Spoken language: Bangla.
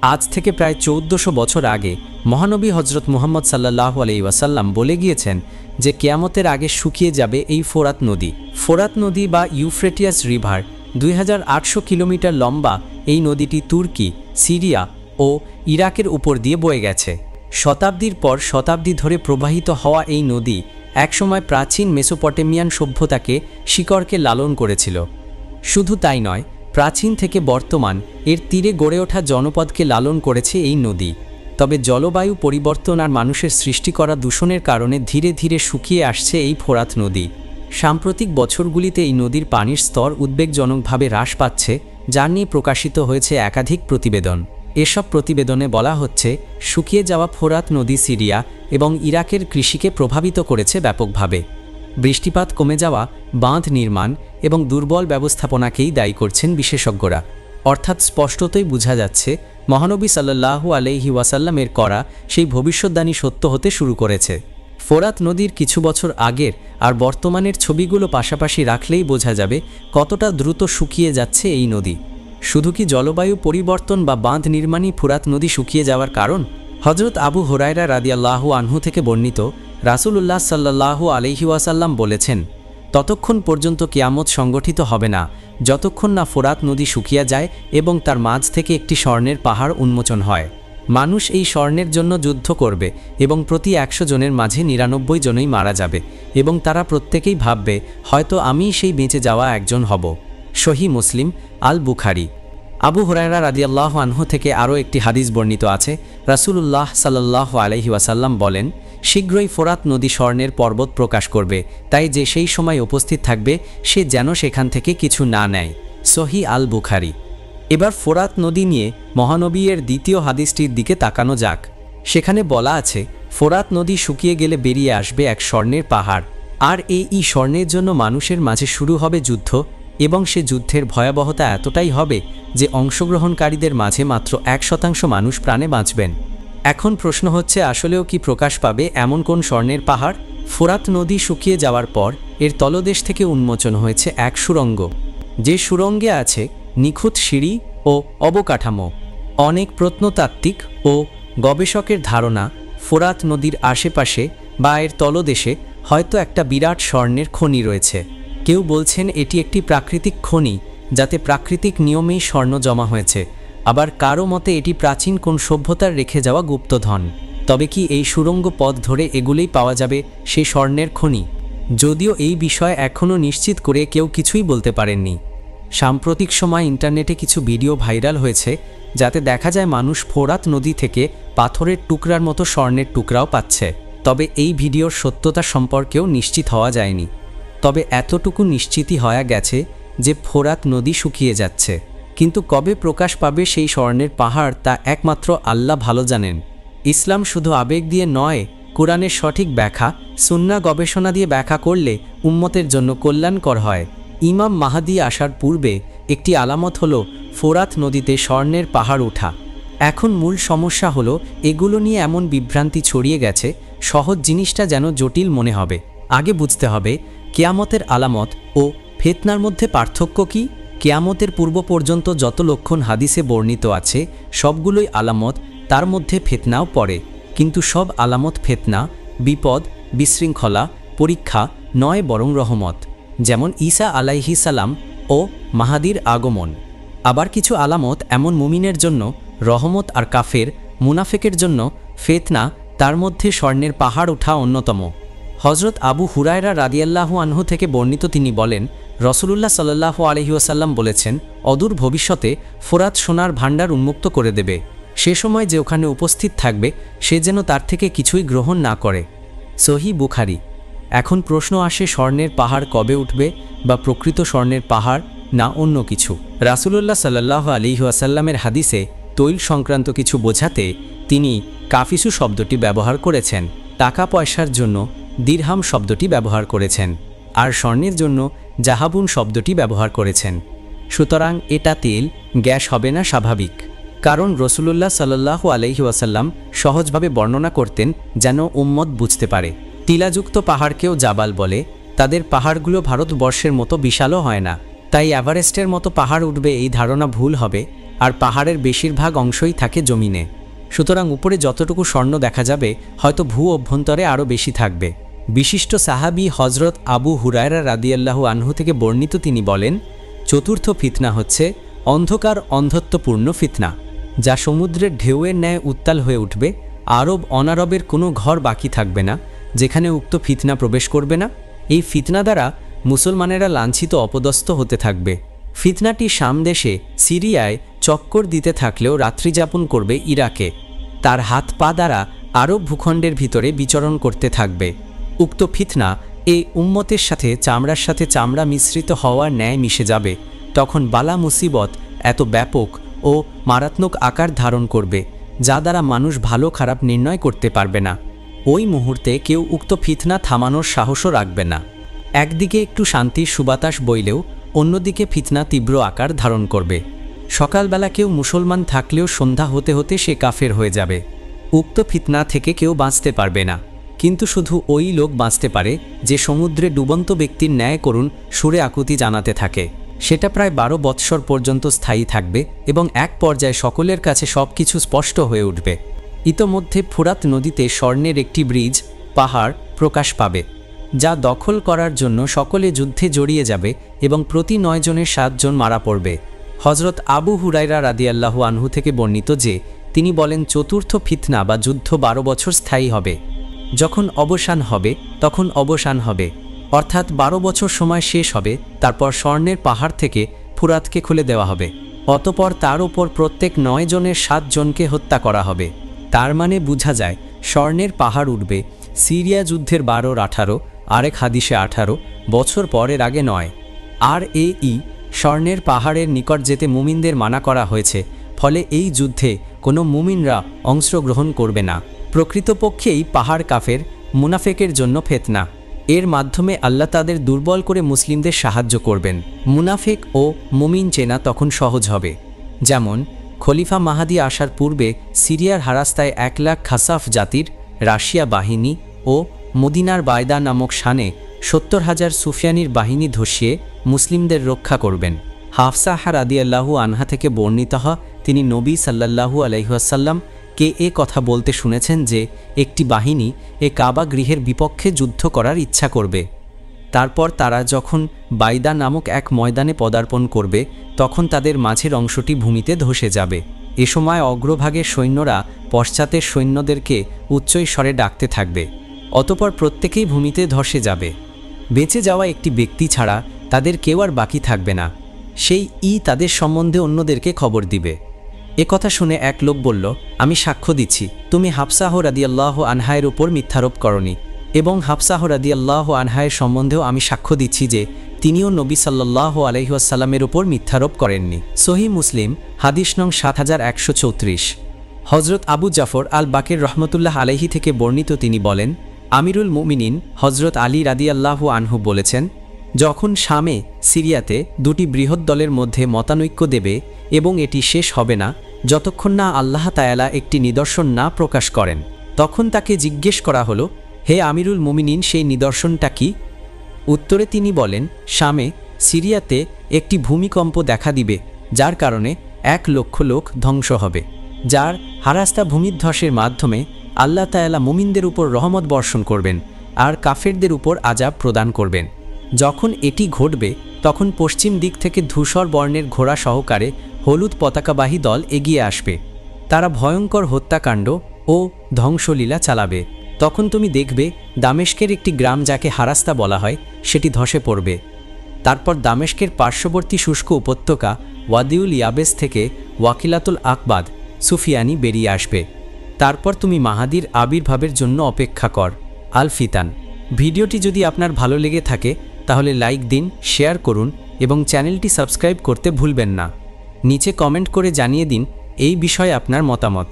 আজ থেকে প্রায় 1400 বছর আগে মহানবী হজরত মুহাম্মদ সাল্লাল্লাহু আলাইহি ওয়াসাল্লাম বলে গিয়েছেন যে কিয়ামতের আগে শুকিয়ে যাবে এই ফোরাত নদী। ফোরাত নদী বা ইউফ্রেটিয়াস রিভার 2800 কিলোমিটার লম্বা। এই নদীটি তুর্কি, সিরিয়া ও ইরাকের উপর দিয়ে বয়ে গেছে। শতাব্দীর পর শতাব্দী ধরে প্রবাহিত হওয়া এই নদী একসময় প্রাচীন মেসোপটেমিয়ান সভ্যতাকে শিকড়কে লালন করেছিল। শুধু তাই নয়, প্রাচীন থেকে বর্তমান এর তীরে গড়ে ওঠা জনপদকে লালন করেছে এই নদী। তবে জলবায়ু পরিবর্তন আর মানুষের সৃষ্টি করা দূষণের কারণে ধীরে ধীরে শুকিয়ে আসছে এই ফোরাত নদী। সাম্প্রতিক বছরগুলিতে এই নদীর পানির স্তর উদ্বেগজনকভাবে হ্রাস পাচ্ছে, যা নিয়ে প্রকাশিত হয়েছে একাধিক প্রতিবেদন। এসব প্রতিবেদনে বলা হচ্ছে, শুকিয়ে যাওয়া ফোরাত নদী সিরিয়া এবং ইরাকের কৃষিকে প্রভাবিত করেছে ব্যাপকভাবে। বৃষ্টিপাত কমে যাওয়া, বাঁধ নির্মাণ এবং দুর্বল ব্যবস্থাপনাকেই দায়ী করছেন বিশেষজ্ঞরা। অর্থাৎ স্পষ্টতই বোঝা যাচ্ছে মহানবী সাল্লাল্লাহু আলাইহি ওয়াসাল্লামের করা সেই ভবিষ্যদ্বাণী সত্য হতে শুরু করেছে। ফোরাত নদীর কিছু বছর আগের আর বর্তমানের ছবিগুলো পাশাপাশি রাখলেই বোঝা যাবে কতটা দ্রুত শুকিয়ে যাচ্ছে এই নদী। শুধু কি জলবায়ু পরিবর্তন বা বাঁধ নির্মাণই ফোরাত নদী শুকিয়ে যাওয়ার কারণ? হজরত আবু হুরায়রা রাদিয়াল্লাহু আনহু থেকে বর্ণিত, রাসূলুল্লাহ সাল্লাল্লাহু আলাইহি ওয়াসাল্লাম বলেছেন, ততক্ষণ পর্যন্ত কিয়ামত সংগঠিত হবে না যতক্ষণ না ফোরাত নদী শুকিয়ে যায় এবং তার মাঝ থেকে একটি স্বর্ণের পাহাড় উন্মোচন হয়। মানুষ এই স্বর্ণের জন্য যুদ্ধ করবে এবং প্রতি 100 জনের মাঝে 99 জনই মারা যাবে এবং তারা প্রত্যেকেই ভাববে হয়তো আমিই সেই বেঁচে যাওয়া একজন হব। সহিহ মুসলিম, আল বুখারী। আবু হুরায়রা রাদিয়াল্লাহু আনহু থেকে আরও একটি হাদিস বর্ণিত আছে। রাসূলুল্লাহ সাল্লাল্লাহু আলাইহি ওয়াসাল্লাম বলেন, শীঘ্রই ফোরাত নদী স্বর্ণের পর্বত প্রকাশ করবে, তাই যে সেই সময় উপস্থিত থাকবে সে যেন সেখান থেকে কিছু না নেয়। সহিহ আল বুখারী। এবার ফোরাত নদী নিয়ে মহানবীর দ্বিতীয় হাদিসটির দিকে তাকানো যাক। সেখানে বলা আছে, ফোরাত নদী শুকিয়ে গেলে বেরিয়ে আসবে এক স্বর্ণের পাহাড়, আর এই স্বর্ণের জন্য মানুষের মাঝে শুরু হবে যুদ্ধ এবং সে যুদ্ধের ভয়াবহতা এতটাই হবে যে অংশগ্রহণকারীদের মাঝে মাত্র 1% মানুষ প্রাণে বাঁচবেন। এখন প্রশ্ন হচ্ছে, আসলেও কি প্রকাশ পাবে এমন কোন স্বর্ণের পাহাড়? ফোরাত নদী শুকিয়ে যাওয়ার পর এর তলদেশ থেকে উন্মোচন হয়েছে এক সুড়ঙ্গ। যে সুড়ঙ্গে আছে নিখুঁত সিঁড়ি ও অবকাঠামো। অনেক প্রত্নতাত্ত্বিক ও গবেষকের ধারণা, ফোরাত নদীর আশেপাশে বা এর তলদেশে হয়তো একটা বিরাট স্বর্ণের খনি রয়েছে। কেউ বলছেন এটি একটি প্রাকৃতিক খনি, যাতে প্রাকৃতিক নিয়মেই স্বর্ণ জমা হয়েছে। আবার কারো মতে এটি প্রাচীন কোন সভ্যতার রেখে যাওয়া গুপ্তধন। তবে কি এই সুড়ঙ্গ পথ ধরে এগুলোই পাওয়া যাবে সেই স্বর্ণের খনি? যদিও এই বিষয়ে এখনও নিশ্চিত করে কেউ কিছুই বলতে পারেননি। সাম্প্রতিক সময় ইন্টারনেটে কিছু ভিডিও ভাইরাল হয়েছে, যাতে দেখা যায় মানুষ ফোরাত নদী থেকে পাথরের টুকরার মতো স্বর্ণের টুকরাও পাচ্ছে। তবে এই ভিডিওর সত্যতা সম্পর্কেও নিশ্চিত হওয়া যায়নি। তবে এতটুকু নিশ্চিতই হয়ে গেছে যে ফোরাত নদী শুকিয়ে যাচ্ছে। কিন্তু কবে প্রকাশ পাবে সেই স্বর্ণের পাহাড় তা একমাত্র আল্লাহ ভালো জানেন। ইসলাম শুধু আবেগ দিয়ে নয়, কোরআনের সঠিক ব্যাখ্যা, সুন্নাহ গবেষণা দিয়ে ব্যাখ্যা করলে উম্মতের জন্য কল্যাণকর হয়। ইমাম মাহদী আসার পূর্বে একটি আলামত হলো ফোরাত নদীতে স্বর্ণের পাহাড় ওঠা। এখন মূল সমস্যা হলো এগুলো নিয়ে এমন বিভ্রান্তি ছড়িয়ে গেছে, সহজ জিনিসটা যেন জটিল মনে হবে। আগে বুঝতে হবে কিয়ামতের আলামত ও ফিতনার মধ্যে পার্থক্য কী। কিয়ামতের পূর্ব পর্যন্ত যত লক্ষণ হাদিসে বর্ণিত আছে সবগুলোই আলামত, তার মধ্যে ফিতনাও পড়ে। কিন্তু সব আলামত ফিতনা, বিপদ, বিশৃঙ্খলা, পরীক্ষা নয়, বরং রহমত। যেমন ঈসা আলাইহিস সালাম ও মাহাদির আগমন। আবার কিছু আলামত এমন মুমিনের জন্য রহমত আর কাফের, মুনাফিকের জন্য ফিতনা, তার মধ্যে স্বর্ণের পাহাড় ওঠা অন্যতম। হজরত আবু হুরায়রা রাদিয়াল্লাহু আনহু থেকে বর্ণিত, তিনি বলেন, রাসূলুল্লাহ সাল্লাল্লাহু আলাইহি ওয়াসাল্লাম বলেছেন, অদূর ভবিষ্যতে ফোরাত সোনার ভাণ্ডার উন্মুক্ত করে দেবে। সে সময় যে ওখানে উপস্থিত থাকবে সে যেন তার থেকে কিছুই গ্রহণ না করে। সহিহ বুখারী। এখন প্রশ্ন আসে, স্বর্ণের পাহাড় কবে উঠবে, বা প্রকৃত স্বর্ণের পাহাড় না অন্য কিছু? রাসূলুল্লাহ সাল্লাল্লাহু আলাইহি ওয়াসাল্লামের হাদিসে তৈল সংক্রান্ত কিছু বোঝাতে তিনি কাফিসু শব্দটি ব্যবহার করেছেন। টাকা পয়সার জন্য দিরহাম শব্দটি ব্যবহার করেছেন, আর স্বর্ণের জন্য জাহাবুন শব্দটি ব্যবহার করেছেন। সুতরাং এটা তেল, গ্যাস হবে না স্বাভাবিক। কারণ রাসূলুল্লাহ সাল্লাল্লাহু আলাইহি ওয়াসাল্লাম সহজভাবে বর্ণনা করতেন যেন উম্মত বুঝতে পারে। টিলাযুক্ত পাহাড়কেও জাবাল বলে। তাদের পাহাড়গুলো ভারতবর্ষের মতো বিশালও হয় না। তাই এভারেস্টের মতো পাহাড় উঠবে এই ধারণা ভুল হবে, আর পাহাড়ের বেশিরভাগ অংশই থাকে জমিনে। সুতরাং উপরে যতটুকু স্বর্ণ দেখা যাবে হয়তো ভূ অভ্যন্তরে আরও বেশি থাকবে। বিশিষ্ট সাহাবী হজরত আবু হুরায়রা রাদিয়াল্লাহু আনহু থেকে বর্ণিত, তিনি বলেন, চতুর্থ ফিতনা হচ্ছে অন্ধকার অন্ধত্বপূর্ণ ফিতনা, যা সমুদ্রের ঢেউয়ের ন্যায় উত্তাল হয়ে উঠবে। আরব অনারবের কোনো ঘর বাকি থাকবে না যেখানে উক্ত ফিতনা প্রবেশ করবে না। এই ফিতনা দ্বারা মুসলমানেরা লাঞ্ছিত অপদস্থ হতে থাকবে। ফিতনাটি শাম দেশে সিরিয়ায় চক্কর দিতে থাকলেও রাত্রিযাপন করবে ইরাকে। তার হাত পা দ্বারা আরব ভূখণ্ডের ভিতরে বিচরণ করতে থাকবে। উক্ত ফিতনা এই উম্মতের সাথে চামড়া মিশ্রিত হওয়ার ন্যায় মিশে যাবে। তখন বালা মুসিবত এত ব্যাপক ও মারাত্মক আকার ধারণ করবে যা দ্বারা মানুষ ভালো খারাপ নির্ণয় করতে পারবে না। ওই মুহূর্তে কেউ উক্ত ফিতনা থামানোর সাহসও রাখবে না। একদিকে একটু শান্তির সুবাতাস বইলেও অন্যদিকে ফিতনা তীব্র আকার ধারণ করবে। সকালবেলা কেউ মুসলমান থাকলেও সন্ধ্যা হতে হতে সে কাফের হয়ে যাবে। উক্ত ফিতনা থেকে কেউ বাঁচতে পারবে না, কিন্তু শুধু ওই লোক বাঁচতে পারে যে সমুদ্রে ডুবন্ত ব্যক্তির ন্যায় করুণ সুরে আকুতি জানাতে থাকে। সেটা প্রায় 12 বৎসর পর্যন্ত স্থায়ী থাকবে এবং এক পর্যায়ে সকলের কাছে সব কিছু স্পষ্ট হয়ে উঠবে। ইতোমধ্যে ফোরাত নদীতে স্বর্ণের একটি ব্রিজ পাহাড় প্রকাশ পাবে, যা দখল করার জন্য সকলে যুদ্ধে জড়িয়ে যাবে এবং প্রতি 9 জনের 7 জন মারা পড়বে। হজরত আবু হুরায়রা রাদিয়াল্লাহু আনহু থেকে বর্ণিত যে তিনি বলেন, চতুর্থ ফিতনা বা যুদ্ধ 12 বছর স্থায়ী হবে। যখন অবসান হবে তখন অবসান হবে, অর্থাৎ 12 বছর সময় শেষ হবে। তারপর স্বর্ণের পাহাড় থেকে ফুরাতকে খুলে দেওয়া হবে। অতপর তার উপর প্রত্যেক 9 জনের 7 জনকে হত্যা করা হবে। তার মানে বোঝা যায় স্বর্ণের পাহাড় উঠবে সিরিয়া যুদ্ধের 12-18, আরেক হাদিসে 18 বছর পরের আগে নয়। আর স্বর্ণের পাহাড়ের নিকট যেতে মুমিনদের মানা করা হয়েছে, ফলে এই যুদ্ধে কোনো মুমিনরা অংশগ্রহণ করবে না। প্রকৃতপক্ষেই পাহাড় কাফের মুনাফেকের জন্য ফিতনা। এর মাধ্যমে আল্লাহ তাদের দুর্বল করে মুসলিমদের সাহায্য করবেন। মুনাফেক ও মুমিন চেনা তখন সহজ হবে। যেমন খলিফা মাহাদি আসার পূর্বে সিরিয়ার হারাস্তায় 1 লাখ খাসাফ জাতির রাশিয়া বাহিনী ও মদিনার বায়দা নামক শানে 70,000 সুফিয়ানির বাহিনী ধসিয়ে মুসলিমদের রক্ষা করবেন। হাফসাহ রাদিয়াল্লাহু আনহা থেকে বর্ণিত হয়, তিনি নবী সাল্লাল্লাহু আলাইহি ওয়াসাল্লাম কে এ কথা বলতে শুনেছেন যে একটি বাহিনী কাবা গৃহের বিপক্ষে যুদ্ধ করার ইচ্ছা করবে। তারপর তারা যখন বাইদা নামক এক ময়দানে পদার্পণ করবে তখন তাদের মাঝের অংশটি ভূমিতে ধসে যাবে। এ সময় অগ্রভাগের সৈন্যরা পশ্চাতের সৈন্যদেরকে উচ্চস্বরে ডাকতে থাকবে। অতপর প্রত্যেকেই ভূমিতে ধসে যাবে। বেঁচে যাওয়া একটি ব্যক্তি ছাড়া তাদের কেউ আর বাকি থাকবে না। সেই তাদের সম্বন্ধে অন্যদেরকে খবর দিবে। এ কথা শুনে এক লোক বলল, আমি সাক্ষ্য দিচ্ছি তুমি হাফসাহ রাদিয়াল্লাহু আনহায়ের উপর মিথ্যারোপ করনি, এবং হাফসাহ রাদিয়াল্লাহু আনহায়ের সম্বন্ধেও আমি সাক্ষ্য দিচ্ছি যে তিনিও নবী সাল্লাল্লাহু আলাইহি ওয়াসাল্লামের উপর মিথ্যারোপ করেননি। সহিহ মুসলিম হাদিস নং 7134। হজরত আবু জাফর আল বাকির রহমতুল্লাহ আলাইহি থেকে বর্ণিত, তিনি বলেন, আমিরুল মুমিনিন হজরত আলী রাদিয়াল্লাহু আনহু বলেছেন, যখন শামে সিরিয়াতে 2টি বৃহৎ দলের মধ্যে মতানৈক্য দেবে এবং এটি শেষ হবে না যতক্ষণ না আল্লাহ তাআলা একটি নিদর্শন না প্রকাশ করেন, তখন তাকে জিজ্ঞেস করা হলো, হে আমিরুল মুমিনিন, সেই নিদর্শনটা কি? উত্তরে তিনি বলেন, শামে সিরিয়াতে একটি ভূমিকম্প দেখা দিবে যার কারণে 1 লক্ষ লোক ধ্বংস হবে, যার হারাস্তা ভূমিধ্বসের মাধ্যমে আল্লাহ তাআলা মুমিনদের উপর রহমত বর্ষণ করবেন আর কাফেরদের উপর আযাব প্রদান করবেন। যখন এটি ঘটবে তখন পশ্চিম দিক থেকে ধূসর বর্ণের ঘোড়া সহকারে হলুদ পতাকাবাহী দল এগিয়ে আসবে। তারা ভয়ঙ্কর হত্যাকাণ্ড ও ধ্বংসলীলা চালাবে। তখন তুমি দেখবে দামেস্কের একটি গ্রাম যাকে হারাস্তা বলা হয় সেটি ধসে পড়বে। তারপর দামেস্কের পার্শ্ববর্তী শুষ্ক উপত্যকা ওয়াদিউল ইয়াবেস থেকে ওয়াকিলাতুল আকবাদ সুফিয়ানি বেরিয়ে আসবে। তারপর তুমি মাহাদির আবির্ভাবের জন্য অপেক্ষা কর। আল ফিতান। ভিডিওটি যদি আপনার ভালো লেগে থাকে তাহলে লাইক দিন, শেয়ার করুন এবং চ্যানেলটি সাবস্ক্রাইব করতে ভুলবেন না। নিচে কমেন্ট করে জানিয়ে দিন এই বিষয়ে আপনার মতামত।